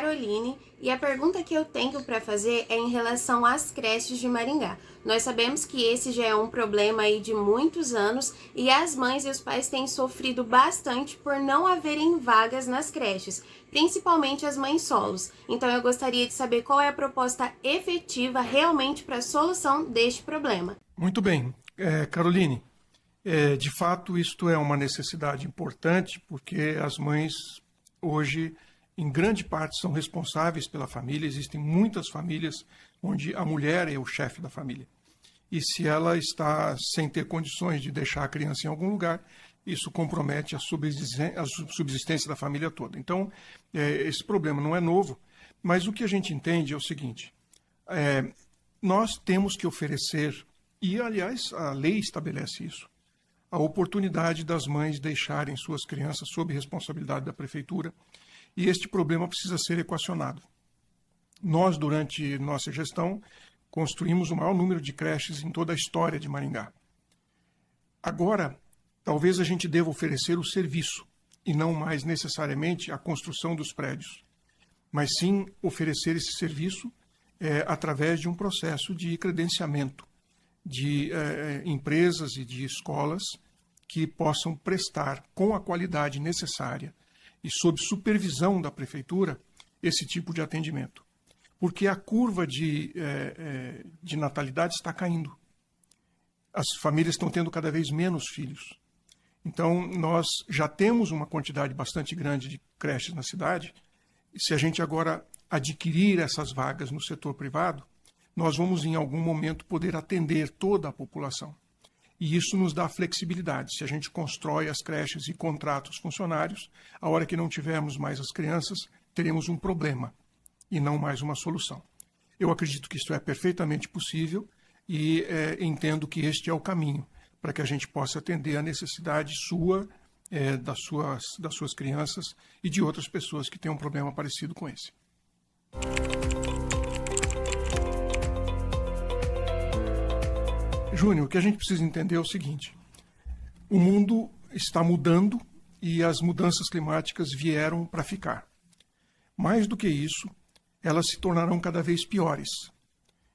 Caroline e a pergunta que eu tenho para fazer é em relação às creches de Maringá. Nós sabemos que esse já é um problema aí de muitos anos e as mães e os pais têm sofrido bastante por não haverem vagas nas creches, principalmente as mães solos. Então eu gostaria de saber qual é a proposta efetiva realmente para a solução deste problema. Muito bem, Caroline, de fato isto é uma necessidade importante porque as mães hoje, em grande parte, são responsáveis pela família. Existem muitas famílias onde a mulher é o chefe da família. E se ela está sem ter condições de deixar a criança em algum lugar, isso compromete a subsistência da família toda. Então, esse problema não é novo, mas o que a gente entende é o seguinte: nós temos que oferecer, e aliás a lei estabelece isso, a oportunidade das mães deixarem suas crianças sob responsabilidade da prefeitura, e este problema precisa ser equacionado. Nós, durante nossa gestão, construímos o maior número de creches em toda a história de Maringá. Agora, talvez a gente deva oferecer o serviço, e não mais necessariamente a construção dos prédios, mas sim oferecer esse serviço através de um processo de credenciamento de empresas e de escolas que possam prestar com a qualidade necessária e sob supervisão da prefeitura esse tipo de atendimento. Porque a curva de natalidade está caindo. As famílias estão tendo cada vez menos filhos. Então, nós já temos uma quantidade bastante grande de creches na cidade, e se a gente agora adquirir essas vagas no setor privado, nós vamos em algum momento poder atender toda a população. E isso nos dá flexibilidade. Se a gente constrói as creches e contrata os funcionários, a hora que não tivermos mais as crianças, teremos um problema e não mais uma solução. Eu acredito que isso é perfeitamente possível e entendo que este é o caminho para que a gente possa atender a necessidade sua, das suas crianças e de outras pessoas que têm um problema parecido com esse. Júnior, o que a gente precisa entender é o seguinte: o mundo está mudando e as mudanças climáticas vieram para ficar. Mais do que isso, elas se tornarão cada vez piores.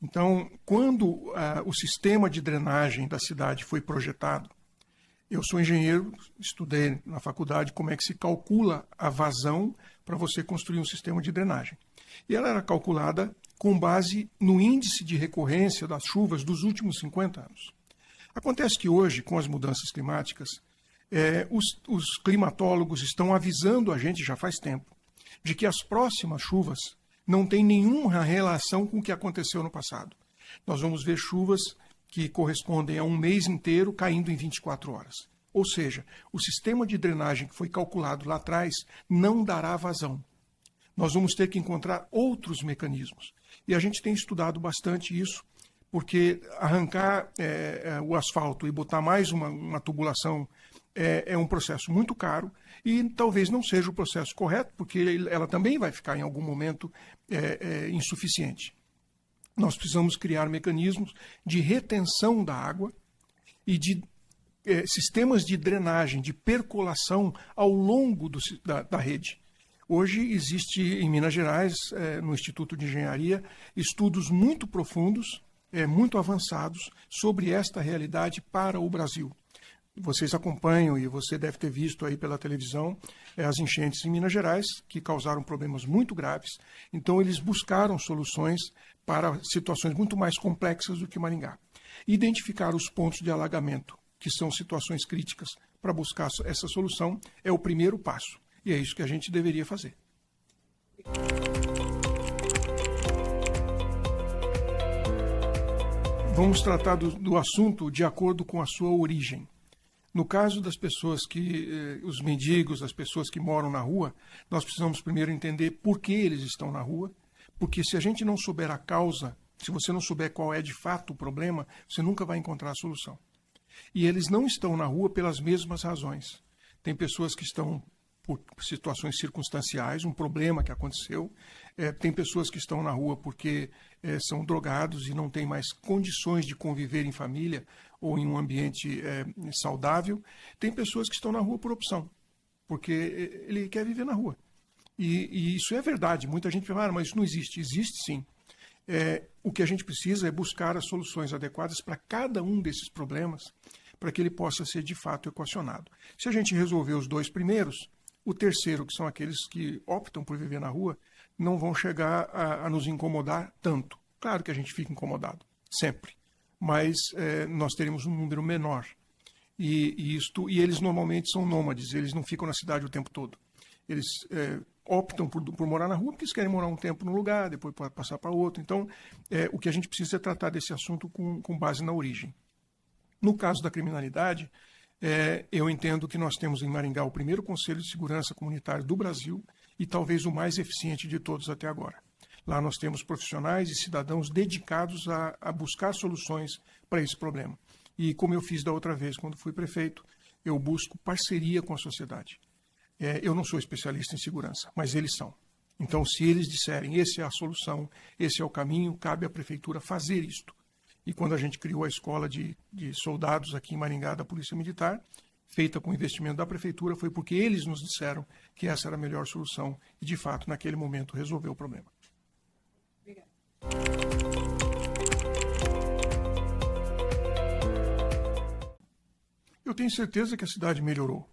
Então, quando o sistema de drenagem da cidade foi projetado, eu sou engenheiro, estudei na faculdade como é que se calcula a vazão para você construir um sistema de drenagem. E ela era calculada com base no índice de recorrência das chuvas dos últimos 50 anos. Acontece que hoje, com as mudanças climáticas, os climatólogos estão avisando a gente já faz tempo de que as próximas chuvas não têm nenhuma relação com o que aconteceu no passado. Nós vamos ver chuvas que correspondem a um mês inteiro caindo em 24 horas. Ou seja, o sistema de drenagem que foi calculado lá atrás não dará vazão. Nós vamos ter que encontrar outros mecanismos. E a gente tem estudado bastante isso, porque arrancar o asfalto e botar mais uma tubulação é um processo muito caro e talvez não seja o processo correto, porque ela também vai ficar em algum momento insuficiente. Nós precisamos criar mecanismos de retenção da água e de sistemas de drenagem, de percolação ao longo da rede. Hoje existe em Minas Gerais, no Instituto de Engenharia, estudos muito profundos, muito avançados sobre esta realidade para o Brasil. Vocês acompanham e você deve ter visto aí pela televisão as enchentes em Minas Gerais, que causaram problemas muito graves. Então eles buscaram soluções para situações muito mais complexas do que Maringá. Identificar os pontos de alagamento, que são situações críticas, para buscar essa solução é o primeiro passo. E é isso que a gente deveria fazer. Vamos tratar do assunto de acordo com a sua origem. No caso das pessoas os mendigos, as pessoas que moram na rua, nós precisamos primeiro entender por que eles estão na rua, porque se a gente não souber a causa, se você não souber qual é de fato o problema, você nunca vai encontrar a solução. E eles não estão na rua pelas mesmas razões. Tem pessoas que estão por situações circunstanciais, um problema que aconteceu. Tem pessoas que estão na rua porque são drogados e não têm mais condições de conviver em família ou em um ambiente saudável. Tem pessoas que estão na rua por opção, porque ele quer viver na rua. E isso é verdade. Muita gente fala, mas isso não existe. Existe sim. O que a gente precisa é buscar as soluções adequadas para cada um desses problemas, para que ele possa ser de fato equacionado. Se a gente resolver os dois primeiros, o terceiro, que são aqueles que optam por viver na rua, não vão chegar a nos incomodar tanto. Claro que a gente fica incomodado, sempre. Mas nós teremos um número menor. E eles normalmente são nômades, eles não ficam na cidade o tempo todo. Eles optam por morar na rua porque eles querem morar um tempo num lugar, depois pode passar para outro. Então, o que a gente precisa é tratar desse assunto com base na origem. No caso da criminalidade, eu entendo que nós temos em Maringá o primeiro Conselho de Segurança Comunitário do Brasil e talvez o mais eficiente de todos até agora. Lá nós temos profissionais e cidadãos dedicados a buscar soluções para esse problema. E como eu fiz da outra vez, quando fui prefeito, eu busco parceria com a sociedade. Eu não sou especialista em segurança, mas eles são. Então, se eles disserem, essa é a solução, esse é o caminho, cabe à prefeitura fazer isto. E quando a gente criou a escola de soldados aqui em Maringá da Polícia Militar, feita com investimento da prefeitura, foi porque eles nos disseram que essa era a melhor solução e, de fato, naquele momento, resolveu o problema. Obrigada. Eu tenho certeza que a cidade melhorou.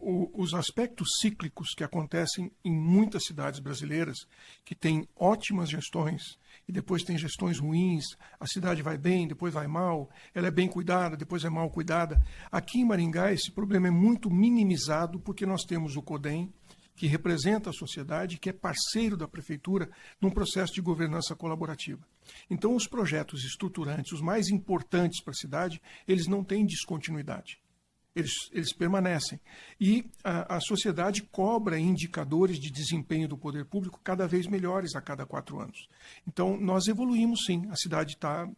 Os aspectos cíclicos que acontecem em muitas cidades brasileiras, que têm ótimas gestões e depois tem gestões ruins, a cidade vai bem, depois vai mal, ela é bem cuidada, depois é mal cuidada. Aqui em Maringá esse problema é muito minimizado porque nós temos o CODEM, que representa a sociedade, que é parceiro da prefeitura num processo de governança colaborativa. Então os projetos estruturantes, os mais importantes para a cidade, eles não têm descontinuidade. Eles permanecem. E a sociedade cobra indicadores de desempenho do poder público cada vez melhores a cada 4 anos. Então, nós evoluímos sim, a cidade está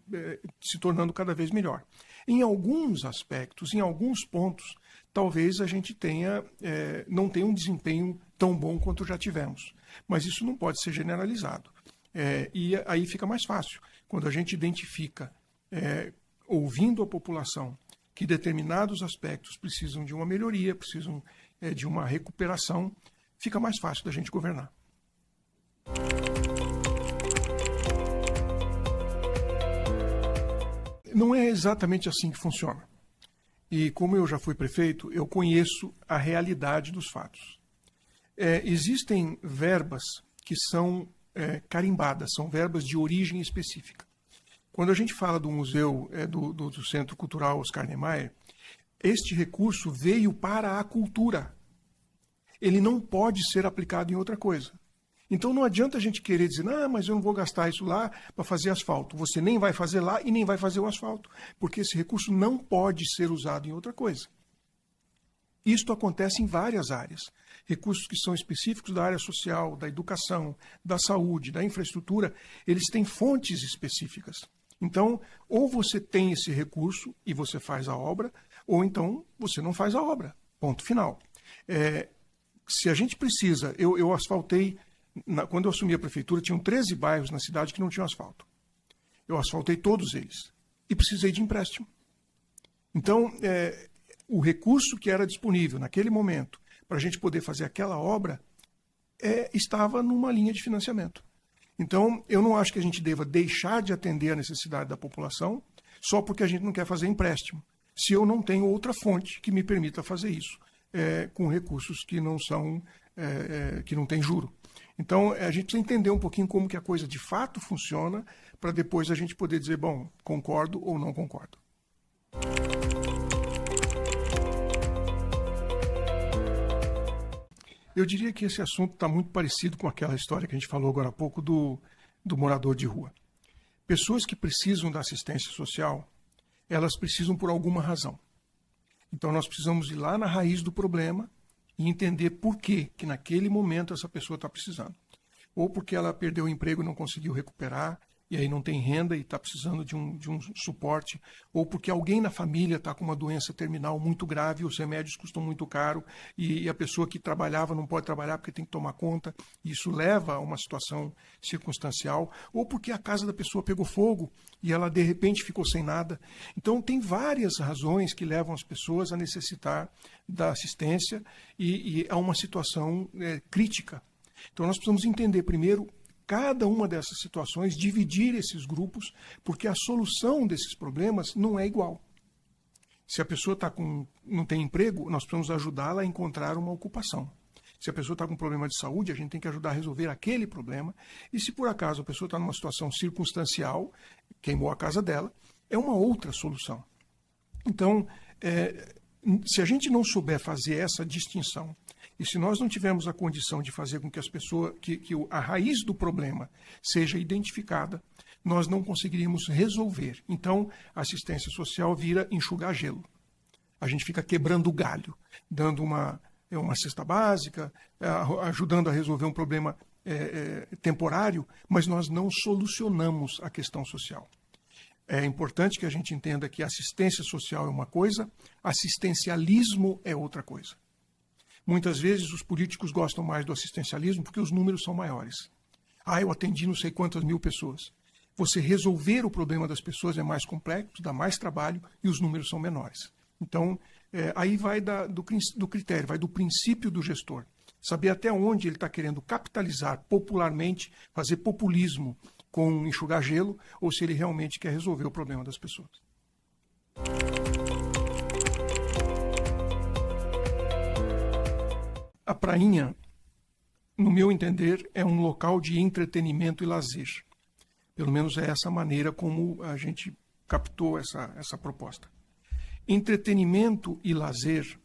se tornando cada vez melhor. Em alguns aspectos, em alguns pontos, talvez a gente não tenha um desempenho tão bom quanto já tivemos. Mas isso não pode ser generalizado. E aí fica mais fácil. Quando a gente identifica, ouvindo a população, que determinados aspectos precisam de uma melhoria, precisam de uma recuperação, fica mais fácil da gente governar. Não é exatamente assim que funciona. E como eu já fui prefeito, eu conheço a realidade dos fatos. Existem verbas que são carimbadas, são verbas de origem específica. Quando a gente fala do museu do Centro Cultural Oscar Niemeyer, este recurso veio para a cultura. Ele não pode ser aplicado em outra coisa. Então não adianta a gente querer dizer, mas eu não vou gastar isso lá para fazer asfalto. Você nem vai fazer lá e nem vai fazer o asfalto, porque esse recurso não pode ser usado em outra coisa. Isto acontece em várias áreas. Recursos que são específicos da área social, da educação, da saúde, da infraestrutura, eles têm fontes específicas. Então, ou você tem esse recurso e você faz a obra, ou então você não faz a obra. Ponto final. Se a gente precisa, eu asfaltei, quando eu assumi a prefeitura, tinham 13 bairros na cidade que não tinham asfalto. Eu asfaltei todos eles e precisei de empréstimo. Então, o recurso que era disponível naquele momento para a gente poder fazer aquela obra estava numa linha de financiamento. Então, eu não acho que a gente deva deixar de atender a necessidade da população só porque a gente não quer fazer empréstimo, se eu não tenho outra fonte que me permita fazer isso, com recursos que não são, que não têm juro. Então, a gente precisa entender um pouquinho como que a coisa de fato funciona para depois a gente poder dizer, bom, concordo ou não concordo. Eu diria que esse assunto está muito parecido com aquela história que a gente falou agora há pouco do morador de rua. Pessoas que precisam da assistência social, elas precisam por alguma razão. Então nós precisamos ir lá na raiz do problema e entender por que naquele momento essa pessoa está precisando. Ou porque ela perdeu o emprego e não conseguiu recuperar, e aí não tem renda e está precisando de um suporte, ou porque alguém na família está com uma doença terminal muito grave, os remédios custam muito caro, e a pessoa que trabalhava não pode trabalhar porque tem que tomar conta, e isso leva a uma situação circunstancial, ou porque a casa da pessoa pegou fogo e ela de repente ficou sem nada. Então tem várias razões que levam as pessoas a necessitar da assistência e a uma situação crítica. Então nós precisamos entender primeiro cada uma dessas situações, dividir esses grupos, porque a solução desses problemas não é igual. Se a pessoa não tem emprego, nós precisamos ajudá-la a encontrar uma ocupação. Se a pessoa está com problema de saúde, a gente tem que ajudar a resolver aquele problema. E se por acaso a pessoa está numa situação circunstancial, queimou a casa dela, é uma outra solução. Então, se a gente não souber fazer essa distinção, e se nós não tivermos a condição de fazer com que as pessoas, que a raiz do problema seja identificada, nós não conseguiríamos resolver. Então, a assistência social vira enxugar gelo. A gente fica quebrando o galho, dando uma cesta básica, ajudando a resolver um problema temporário, mas nós não solucionamos a questão social. É importante que a gente entenda que assistência social é uma coisa, assistencialismo é outra coisa. Muitas vezes os políticos gostam mais do assistencialismo porque os números são maiores. Eu atendi não sei quantas mil pessoas. Você resolver o problema das pessoas é mais complexo, dá mais trabalho e os números são menores. Então, aí vai do critério, vai do princípio do gestor. Saber até onde ele está querendo capitalizar popularmente, fazer populismo com enxugar gelo, ou se ele realmente quer resolver o problema das pessoas. A prainha, no meu entender, é um local de entretenimento e lazer. Pelo menos é essa maneira como a gente captou essa proposta. Entretenimento e lazer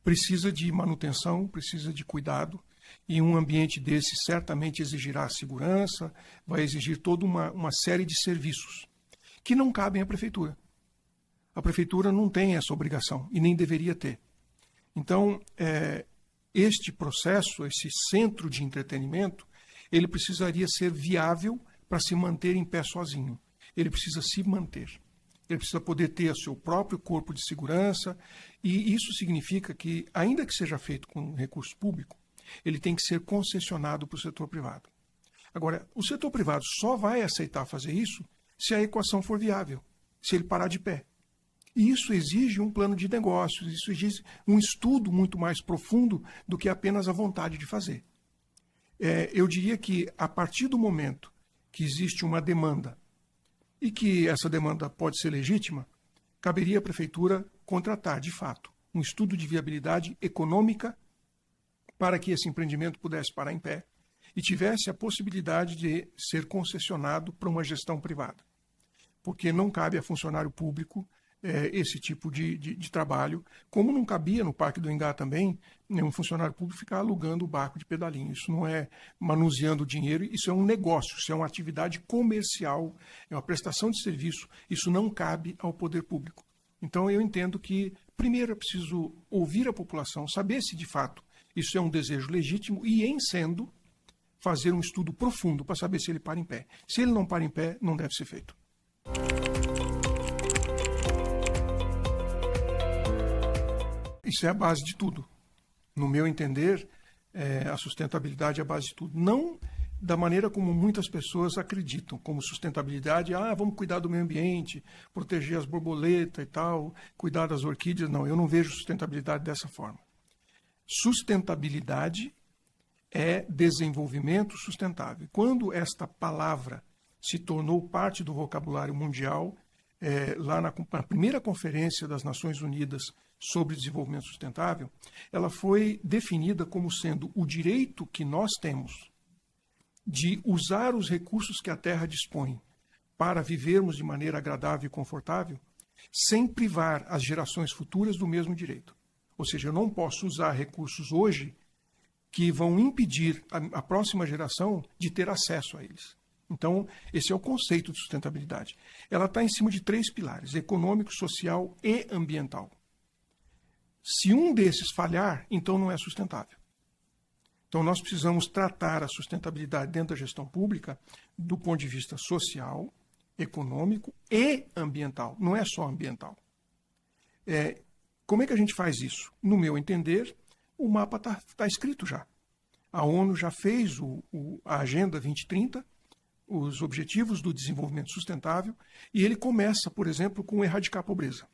precisa de manutenção, precisa de cuidado, e um ambiente desse certamente exigirá segurança, vai exigir toda uma série de serviços que não cabem à prefeitura. A prefeitura não tem essa obrigação e nem deveria ter. Então, este processo, esse centro de entretenimento, ele precisaria ser viável para se manter em pé sozinho. Ele precisa se manter. Ele precisa poder ter o seu próprio corpo de segurança, e isso significa que, ainda que seja feito com recurso público, ele tem que ser concessionado para o setor privado. Agora, o setor privado só vai aceitar fazer isso se a equação for viável, se ele parar de pé. E isso exige um plano de negócios, isso exige um estudo muito mais profundo do que apenas a vontade de fazer. Eu diria que, a partir do momento que existe uma demanda, e que essa demanda pode ser legítima, caberia à prefeitura contratar, de fato, um estudo de viabilidade econômica para que esse empreendimento pudesse parar em pé e tivesse a possibilidade de ser concessionado para uma gestão privada. Porque não cabe a funcionário público esse tipo de trabalho, como não cabia no Parque do Ingá também, um funcionário público ficar alugando o barco de pedalinho. Isso não é manuseando dinheiro, isso é um negócio, isso é uma atividade comercial, é uma prestação de serviço, isso não cabe ao poder público. Então eu entendo que, primeiro, é preciso ouvir a população, saber se de fato isso é um desejo legítimo e, em sendo, fazer um estudo profundo para saber se ele para em pé. Se ele não para em pé, não deve ser feito. Isso é a base de tudo. No meu entender, a sustentabilidade é a base de tudo. Não da maneira como muitas pessoas acreditam, como sustentabilidade, vamos cuidar do meio ambiente, proteger as borboletas e tal, cuidar das orquídeas. Não, eu não vejo sustentabilidade dessa forma. Sustentabilidade é desenvolvimento sustentável. Quando esta palavra se tornou parte do vocabulário mundial, lá na primeira Conferência das Nações Unidas sobre Desenvolvimento Sustentável, ela foi definida como sendo o direito que nós temos de usar os recursos que a Terra dispõe para vivermos de maneira agradável e confortável, sem privar as gerações futuras do mesmo direito. Ou seja, eu não posso usar recursos hoje que vão impedir a próxima geração de ter acesso a eles. Então, esse é o conceito de sustentabilidade. Ela está em cima de 3 pilares: econômico, social e ambiental. Se um desses falhar, então não é sustentável. Então, nós precisamos tratar a sustentabilidade dentro da gestão pública do ponto de vista social, econômico e ambiental. Não é só ambiental. Como é que a gente faz isso? No meu entender, o mapa está escrito já. A ONU já fez a Agenda 2030, os Objetivos do Desenvolvimento Sustentável, e ele começa, por exemplo, com erradicar a pobreza.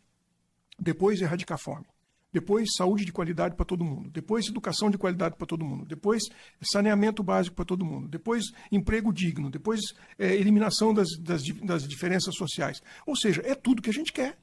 Depois, erradicar a fome. Depois, saúde de qualidade para todo mundo. Depois, educação de qualidade para todo mundo. Depois, saneamento básico para todo mundo. Depois, emprego digno. Depois, eliminação das diferenças sociais. Ou seja, é tudo que a gente quer.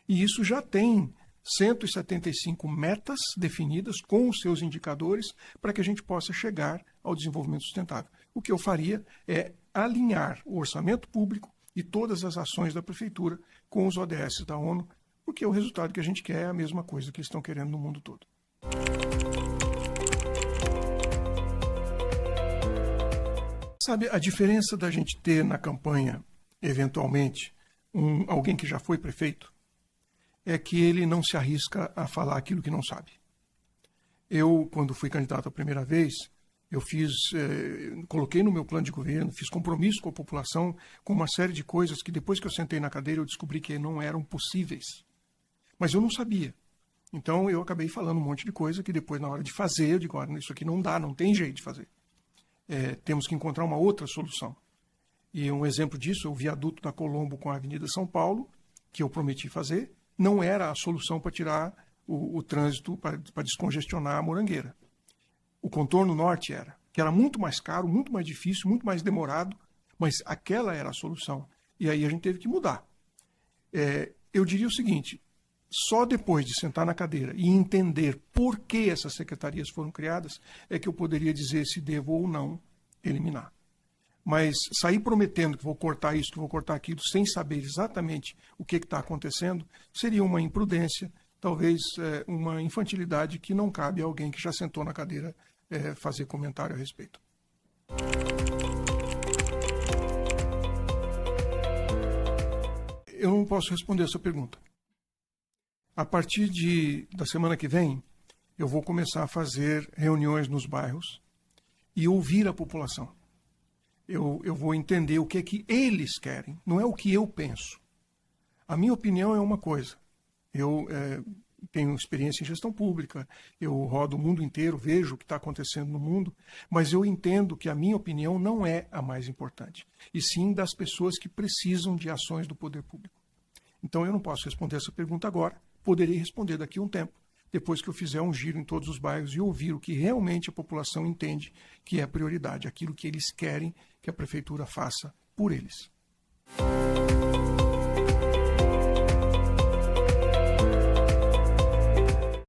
E isso já tem 175 metas definidas com os seus indicadores para que a gente possa chegar ao desenvolvimento sustentável. O que eu faria é alinhar o orçamento público e todas as ações da prefeitura com os ODS da ONU, porque o resultado que a gente quer é a mesma coisa que eles estão querendo no mundo todo. Sabe, a diferença da gente ter na campanha, eventualmente, alguém que já foi prefeito, é que ele não se arrisca a falar aquilo que não sabe. Eu, quando fui candidato a primeira vez, eu coloquei no meu plano de governo, fiz compromisso com a população, com uma série de coisas que depois que eu sentei na cadeira eu descobri que não eram possíveis. Mas eu não sabia. Então eu acabei falando um monte de coisa que depois, na hora de fazer, eu digo, olha, isso aqui não dá, não tem jeito de fazer. Temos que encontrar uma outra solução. E um exemplo disso é o viaduto da Colombo com a Avenida São Paulo, que eu prometi fazer, não era a solução para tirar o trânsito, para descongestionar a Morangueira. O contorno norte que era muito mais caro, muito mais difícil, muito mais demorado, mas aquela era a solução. E aí a gente teve que mudar. Eu diria o seguinte, só depois de sentar na cadeira e entender por que essas secretarias foram criadas, é que eu poderia dizer se devo ou não eliminar. Mas sair prometendo que vou cortar isso, que vou cortar aquilo, sem saber exatamente o que está acontecendo, seria uma imprudência, talvez uma infantilidade que não cabe a alguém que já sentou na cadeira fazer comentário a respeito. Eu não posso responder essa pergunta. A partir da semana que vem, eu vou começar a fazer reuniões nos bairros e ouvir a população. Eu vou entender o que é que eles querem, não é o que eu penso. A minha opinião é uma coisa. Eu tenho experiência em gestão pública, eu rodo o mundo inteiro, vejo o que está acontecendo no mundo, mas eu entendo que a minha opinião não é a mais importante, e sim das pessoas que precisam de ações do poder público. Então eu não posso responder essa pergunta agora, poderei responder daqui a um tempo, depois que eu fizer um giro em todos os bairros e ouvir o que realmente a população entende que é a prioridade, aquilo que eles querem que a prefeitura faça por eles.